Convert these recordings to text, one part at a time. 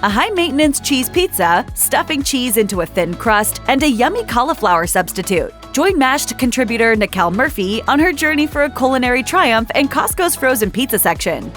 a high-maintenance cheese pizza, stuffing cheese into a thin crust, and a yummy cauliflower substitute. Join MAShed contributor Nikelle Murphy on her journey for a culinary triumph in Costco's frozen pizza section.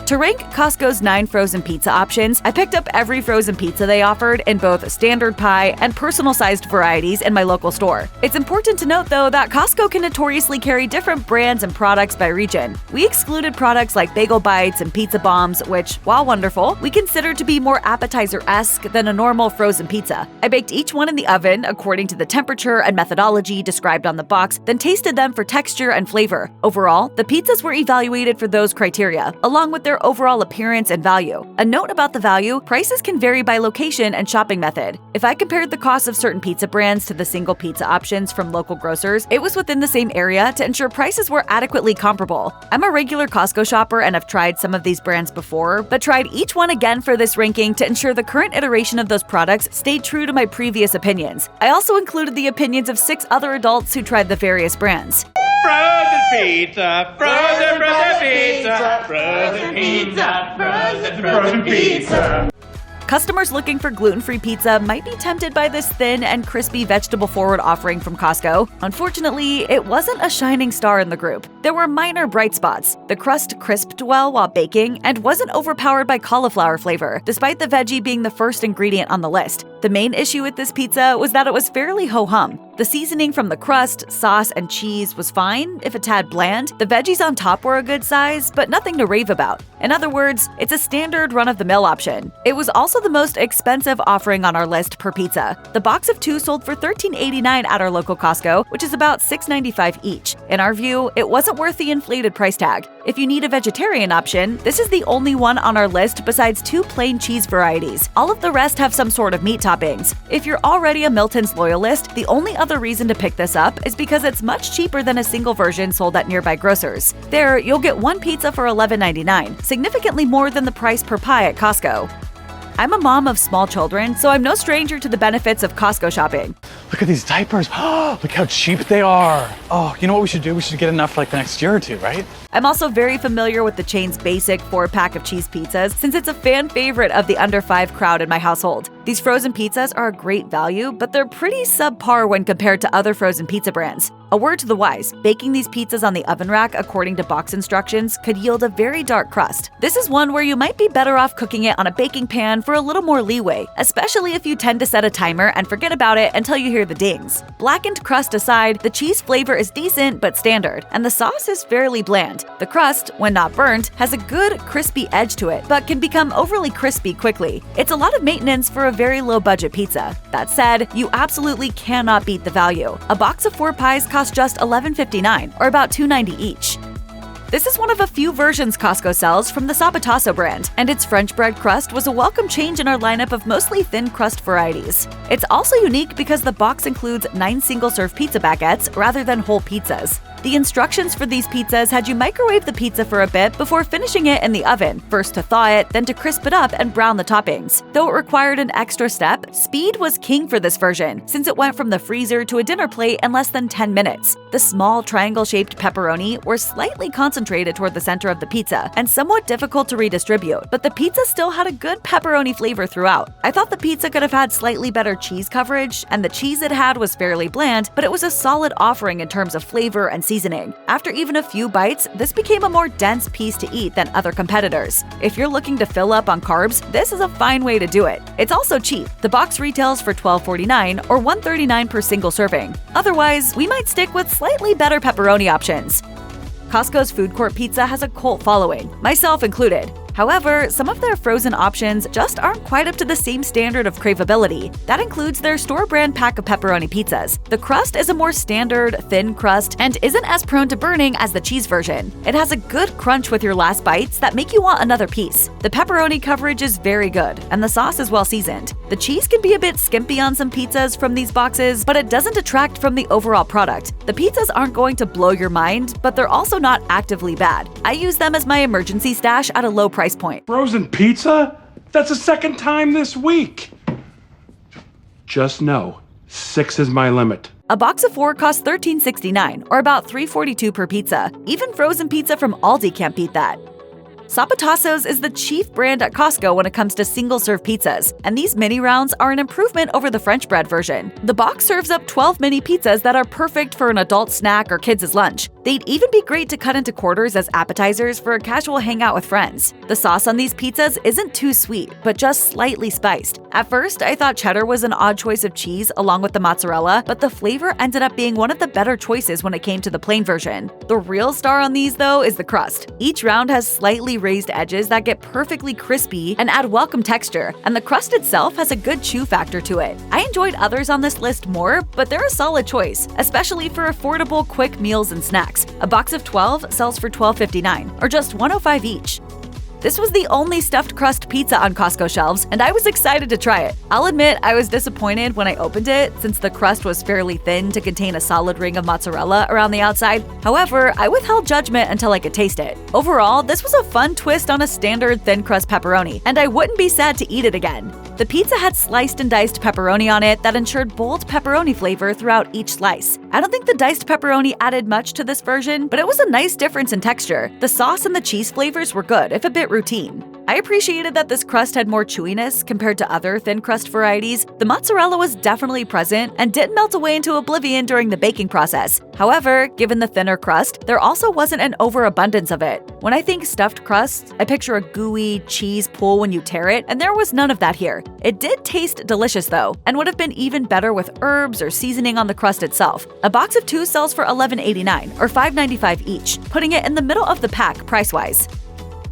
To rank Costco's 9 frozen pizza options, I picked up every frozen pizza they offered in both standard pie and personal-sized varieties in my local store. It's important to note, though, that Costco can notoriously carry different brands and products by region. We excluded products like bagel bites and pizza bombs, which, while wonderful, we consider to be more appetizer-esque than a normal frozen pizza. I baked each one in the oven according to the temperature and methodology described on the box, then tasted them for texture and flavor. Overall, the pizzas were evaluated for those criteria, along with their overall appearance and value. A note about the value: prices can vary by location and shopping method. If I compared the cost of certain pizza brands to the single pizza options from local grocers, it was within the same area to ensure prices were adequately comparable. I'm a regular Costco shopper and have tried some of these brands before, but tried each one again for this ranking to ensure the current iteration of those products stayed true to my previous opinions. I also included the opinions of 6 other adults who tried the various brands. Frozen pizza, frozen pizza, frozen pizza, frozen pizza. Customers looking for gluten-free pizza might be tempted by this thin and crispy vegetable-forward offering from Costco. Unfortunately, it wasn't a shining star in the group. There were minor bright spots. The crust crisped well while baking and wasn't overpowered by cauliflower flavor, despite the veggie being the first ingredient on the list. The main issue with this pizza was that it was fairly ho-hum. The seasoning from the crust, sauce, and cheese was fine, if a tad bland. The veggies on top were a good size, but nothing to rave about. In other words, it's a standard run-of-the-mill option. It was also the most expensive offering on our list per pizza. The box of 2 sold for $13.89 at our local Costco, which is about $6.95 each. In our view, it wasn't worth the inflated price tag. If you need a vegetarian option, this is the only one on our list besides 2 plain cheese varieties. All of the rest have some sort of meat toppings. If you're already a Milton's loyalist, the only other reason to pick this up is because it's much cheaper than a single version sold at nearby grocers. There, you'll get 1 pizza for $11.99, significantly more than the price per pie at Costco. I'm a mom of small children, so I'm no stranger to the benefits of Costco shopping. Look at these diapers. Look how cheap they are. Oh, you know what we should do? We should get enough for like the next year or 2, right? I'm also very familiar with the chain's basic 4-pack of cheese pizzas, since it's a fan favorite of the under 5 crowd in my household. These frozen pizzas are a great value, but they're pretty subpar when compared to other frozen pizza brands. A word to the wise: baking these pizzas on the oven rack according to box instructions could yield a very dark crust. This is one where you might be better off cooking it on a baking pan for a little more leeway, especially if you tend to set a timer and forget about it until you hear the dings. Blackened crust aside, the cheese flavor is decent but standard, and the sauce is fairly bland. The crust, when not burnt, has a good crispy edge to it, but can become overly crispy quickly. It's a lot of maintenance for a very low-budget pizza. That said, you absolutely cannot beat the value. A box of 4 pies costs just $11.59, or about $2.90 each. This is one of a few versions Costco sells from the Sabatasso brand, and its French bread crust was a welcome change in our lineup of mostly thin crust varieties. It's also unique because the box includes 9 single-serve pizza baguettes rather than whole pizzas. The instructions for these pizzas had you microwave the pizza for a bit before finishing it in the oven, first to thaw it, then to crisp it up and brown the toppings. Though it required an extra step, speed was king for this version, since it went from the freezer to a dinner plate in less than 10 minutes. The small triangle-shaped pepperoni were slightly concentrated toward the center of the pizza and somewhat difficult to redistribute, but the pizza still had a good pepperoni flavor throughout. I thought the pizza could have had slightly better cheese coverage, and the cheese it had was fairly bland, but it was a solid offering in terms of flavor and seasoning. After even a few bites, this became a more dense piece to eat than other competitors. If you're looking to fill up on carbs, this is a fine way to do it. It's also cheap. The box retails for $12.49 or $1.39 per single serving. Otherwise, we might stick with slightly better pepperoni options. Costco's food court pizza has a cult following, myself included. However, some of their frozen options just aren't quite up to the same standard of craveability. That includes their store-brand pack of pepperoni pizzas. The crust is a more standard, thin crust and isn't as prone to burning as the cheese version. It has a good crunch with your last bites that make you want another piece. The pepperoni coverage is very good, and the sauce is well seasoned. The cheese can be a bit skimpy on some pizzas from these boxes, but it doesn't detract from the overall product. The pizzas aren't going to blow your mind, but they're also not actively bad. I use them as my emergency stash at a low price point. Frozen pizza? That's the 2nd time this week. Just know, 6 is my limit. A box of 4 costs $13.69, or about $3.42 per pizza. Even frozen pizza from Aldi can't beat that. Sabatasso's is the chief brand at Costco when it comes to single-serve pizzas, and these mini rounds are an improvement over the French bread version. The box serves up 12 mini pizzas that are perfect for an adult snack or kids' lunch. They'd even be great to cut into quarters as appetizers for a casual hangout with friends. The sauce on these pizzas isn't too sweet, but just slightly spiced. At first, I thought cheddar was an odd choice of cheese along with the mozzarella, but the flavor ended up being one of the better choices when it came to the plain version. The real star on these, though, is the crust. Each round has slightly raised edges that get perfectly crispy and add welcome texture, and the crust itself has a good chew factor to it. I enjoyed others on this list more, but they're a solid choice, especially for affordable quick meals and snacks. A box of 12 sells for $12.59, or just $1.05 each. This was the only stuffed crust pizza on Costco shelves, and I was excited to try it. I'll admit I was disappointed when I opened it, since the crust was fairly thin to contain a solid ring of mozzarella around the outside. However, I withheld judgment until I could taste it. Overall, this was a fun twist on a standard thin crust pepperoni, and I wouldn't be sad to eat it again. The pizza had sliced and diced pepperoni on it that ensured bold pepperoni flavor throughout each slice. I don't think the diced pepperoni added much to this version, but it was a nice difference in texture. The sauce and the cheese flavors were good, if a bit routine. I appreciated that this crust had more chewiness compared to other thin crust varieties. The mozzarella was definitely present and didn't melt away into oblivion during the baking process. However, given the thinner crust, there also wasn't an overabundance of it. When I think stuffed crust, I picture a gooey cheese pool when you tear it, and there was none of that here. It did taste delicious though, and would have been even better with herbs or seasoning on the crust itself. A box of 2 sells for $11.89 or $5.95 each, putting it in the middle of the pack price-wise.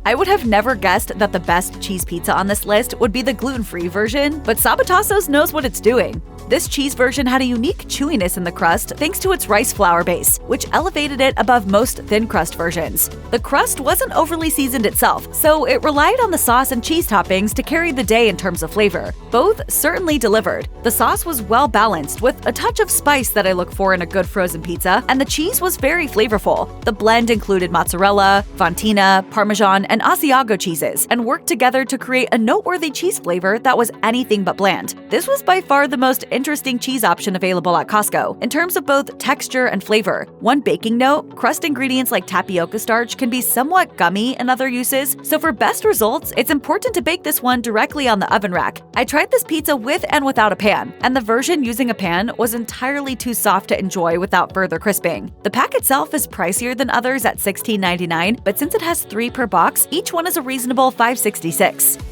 I would have never guessed that the best cheese pizza on this list would be the gluten-free version, but Sabatasso's knows what it's doing. This cheese version had a unique chewiness in the crust thanks to its rice flour base, which elevated it above most thin crust versions. The crust wasn't overly seasoned itself, so it relied on the sauce and cheese toppings to carry the day in terms of flavor. Both certainly delivered. The sauce was well balanced with a touch of spice that I look for in a good frozen pizza, and the cheese was very flavorful. The blend included mozzarella, fontina, parmesan, and Asiago cheeses, and worked together to create a noteworthy cheese flavor that was anything but bland. This was by far the most interesting cheese option available at Costco in terms of both texture and flavor. One baking note, crust ingredients like tapioca starch can be somewhat gummy in other uses, so for best results, it's important to bake this one directly on the oven rack. I tried this pizza with and without a pan, and the version using a pan was entirely too soft to enjoy without further crisping. The pack itself is pricier than others at $16.99, but since it has 3 per box, each one is a reasonable $5.66.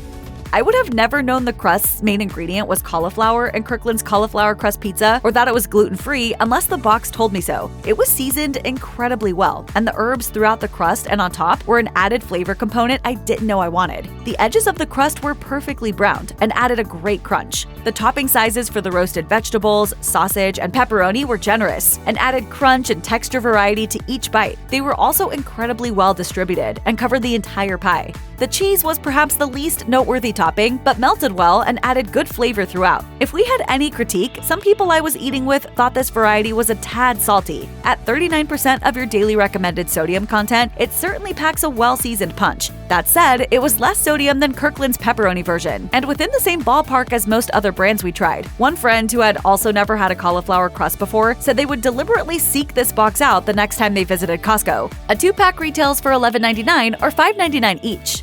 I would have never known the crust's main ingredient was cauliflower in Kirkland's cauliflower crust pizza, or that it was gluten-free unless the box told me so. It was seasoned incredibly well, and the herbs throughout the crust and on top were an added flavor component I didn't know I wanted. The edges of the crust were perfectly browned and added a great crunch. The topping sizes for the roasted vegetables, sausage, and pepperoni were generous and added crunch and texture variety to each bite. They were also incredibly well distributed and covered the entire pie. The cheese was perhaps the least noteworthy topping, but melted well and added good flavor throughout. If we had any critique, some people I was eating with thought this variety was a tad salty. At 39% of your daily recommended sodium content, it certainly packs a well-seasoned punch. That said, it was less sodium than Kirkland's pepperoni version, and within the same ballpark as most other brands we tried. One friend who had also never had a cauliflower crust before said they would deliberately seek this box out the next time they visited Costco. A 2-pack retails for $11.99 or $5.99 each.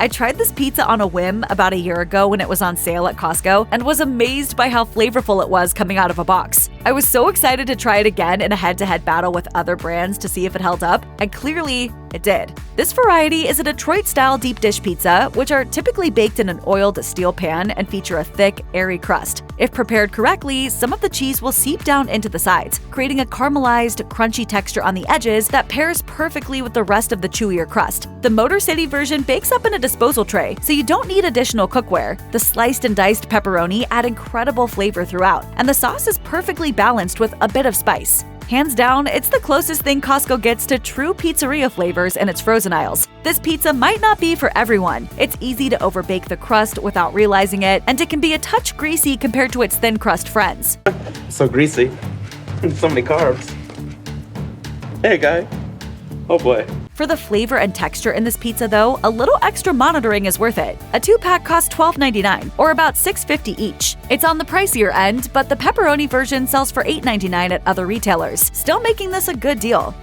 I tried this pizza on a whim about a year ago when it was on sale at Costco and was amazed by how flavorful it was coming out of a box. I was so excited to try it again in a head-to-head battle with other brands to see if it held up, and clearly, it did. This variety is a Detroit-style deep dish pizza, which are typically baked in an oiled steel pan and feature a thick, airy crust. If prepared correctly, some of the cheese will seep down into the sides, creating a caramelized, crunchy texture on the edges that pairs perfectly with the rest of the chewier crust. The Motor City version bakes up in a disposal tray, so you don't need additional cookware. The sliced and diced pepperoni add incredible flavor throughout, and the sauce is perfectly balanced with a bit of spice. Hands down, it's the closest thing Costco gets to true pizzeria flavors in its frozen aisles. This pizza might not be for everyone. It's easy to overbake the crust without realizing it, and it can be a touch greasy compared to its thin crust friends. So greasy. So many carbs. Hey, guy. Oh boy. For the flavor and texture in this pizza though, a little extra monitoring is worth it. A 2-pack costs $12.99, or about $6.50 each. It's on the pricier end, but the pepperoni version sells for $8.99 at other retailers, still making this a good deal.